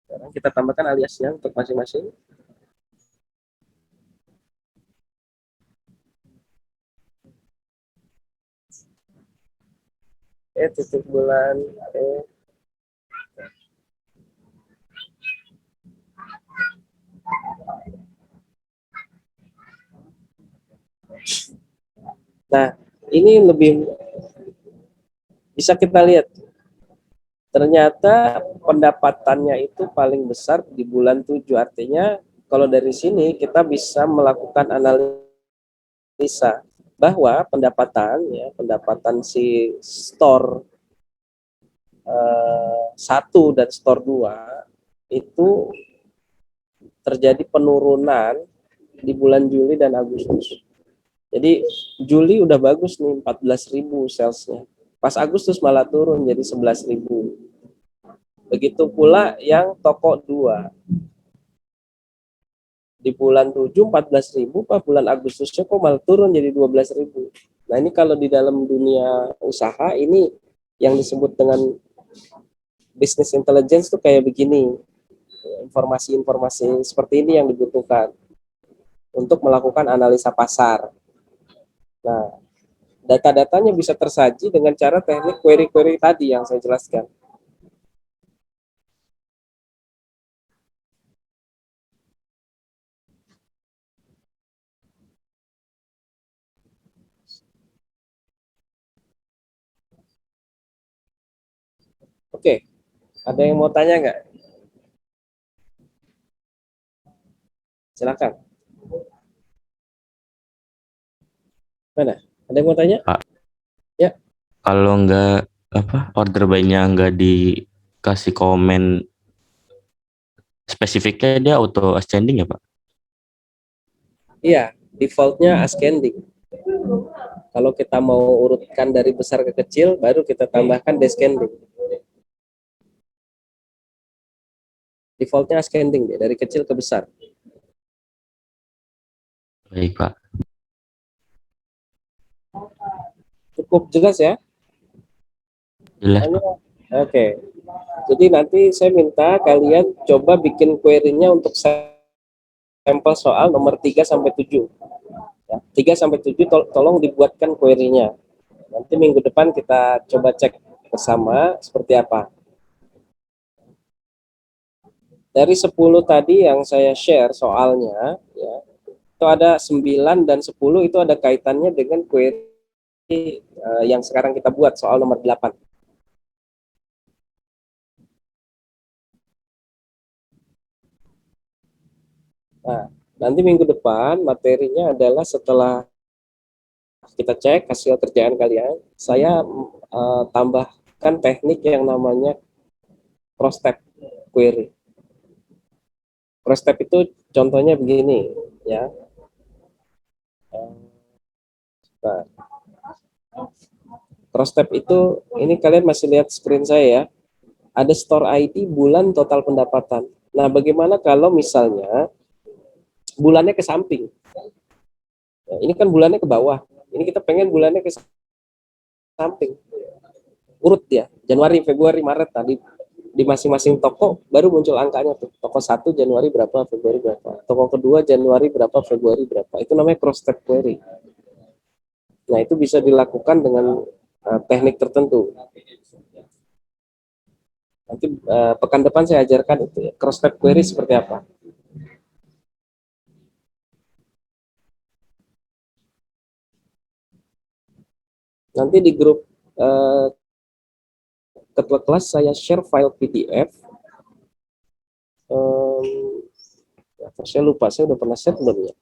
Sekarang kita tambahkan aliasnya untuk masing-masing. Titik bulan Nah, ini lebih bisa kita lihat. Ternyata pendapatannya itu paling besar di bulan 7. Artinya kalau dari sini kita bisa melakukan analisa bahwa pendapatan si store 1 dan store 2 itu terjadi penurunan di bulan Juli dan Agustus. Jadi Juli udah bagus nih, 14.000 salesnya. Pas Agustus malah turun jadi 11.000. Begitu pula yang toko 2. Di bulan 7 14.000, pas bulan Agustusnya kok malah turun jadi 12.000. Nah, ini kalau di dalam dunia usaha ini yang disebut dengan business intelligence tuh kayak begini. Informasi-informasi seperti ini yang dibutuhkan untuk melakukan analisa pasar. Nah, data-datanya bisa tersaji dengan cara teknik query-query tadi yang saya jelaskan. Oke, ada yang mau tanya nggak? Silakan. Mana? Ada yang mau tanya? Pak. Ya. Kalau nggak order by-nya nggak di kasih komen spesifiknya dia auto ascending ya Pak? Iya, defaultnya ascending. Kalau kita mau urutkan dari besar ke kecil, baru kita tambahkan descending. Defaultnya ascending dia, dari kecil ke besar. Baik Pak. Cukup jelas ya? Jelas Pak. Oke. Jadi nanti saya minta kalian coba bikin query-nya untuk sampel soal nomor 3 sampai 7. Ya, 3 sampai 7 tolong dibuatkan query-nya. Nanti minggu depan kita coba cek bersama seperti apa. Dari 10 tadi yang saya share soalnya, ya, itu ada 9 dan 10 itu ada kaitannya dengan query yang sekarang kita buat soal nomor 8. Nah, nanti minggu depan materinya adalah setelah kita cek hasil kerjaan kalian, saya tambahkan teknik yang namanya cross step query. Cross step itu contohnya begini, ya. Nah, cross step itu, ini kalian masih lihat screen saya ya. Ada store ID, bulan, total pendapatan. Nah, bagaimana kalau misalnya bulannya ke samping? Ya, ini kan bulannya ke bawah. Ini kita pengen bulannya ke samping. Urut ya, Januari, Februari, Maret tadi di masing-masing toko baru muncul angkanya tuh. Toko 1 Januari berapa, Februari berapa. Toko kedua Januari berapa, Februari berapa. Itu namanya cross step query. Nah, itu bisa dilakukan dengan teknik tertentu. Nanti pekan depan saya ajarkan itu ya, cross step query seperti apa. Nanti di grup ketua kelas saya share file PDF. Saya lupa, saya udah pernah share belum ya?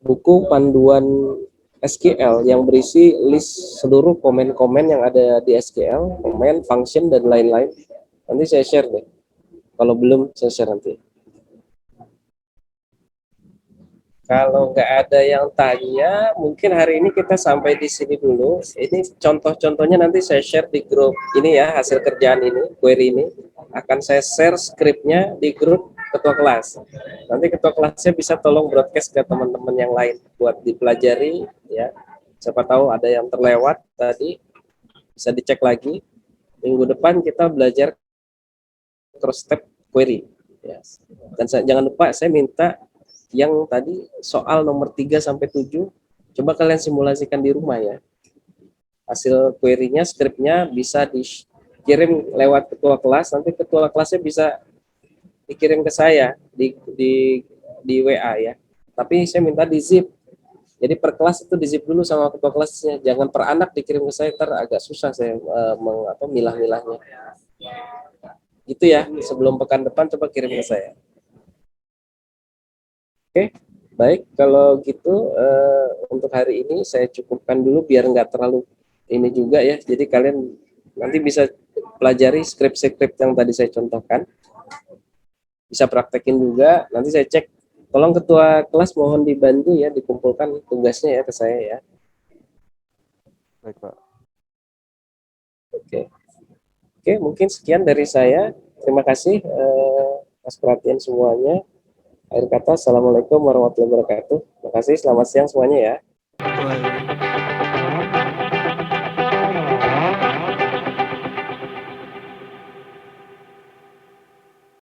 Buku panduan SQL yang berisi list seluruh komen-komen yang ada di SQL, komen, function, dan lain-lain. Nanti saya share deh. Kalau belum, saya share nanti. Kalau nggak ada yang tanya, mungkin hari ini kita sampai di sini dulu. Ini contoh-contohnya nanti saya share di grup ini ya, hasil kerjaan ini, query ini. Akan saya share skripnya di grup ketua kelas. Nanti ketua kelasnya bisa tolong broadcast ke teman-teman yang lain buat dipelajari ya. Siapa tahu ada yang terlewat tadi, bisa dicek lagi. Minggu depan kita belajar cross step query. Yes. Dan jangan lupa saya minta yang tadi soal nomor 3 sampai 7 coba kalian simulasikan di rumah ya. Hasil query-nya, skripnya bisa dikirim lewat ketua kelas, nanti ketua kelasnya bisa dikirim ke saya di WA ya. Tapi saya minta di zip. Jadi per kelas itu di zip dulu sama ketua kelasnya, jangan per anak dikirim ke saya, ntar agak susah saya milah-milahnya. Gitu ya, sebelum pekan depan coba kirim ke saya. Oke, baik. Kalau gitu untuk hari ini saya cukupkan dulu biar nggak terlalu ini juga ya. Jadi kalian nanti bisa pelajari skrip-skrip yang tadi saya contohkan. Bisa praktekin juga. Nanti saya cek. Tolong ketua kelas mohon dibantu ya, dikumpulkan tugasnya ya ke saya ya. Baik, Pak. Oke. Oke, mungkin sekian dari saya. Terima kasih atas perhatian semuanya. Akhir kata, Assalamualaikum warahmatullahi wabarakatuh. Terima kasih, selamat siang semuanya ya.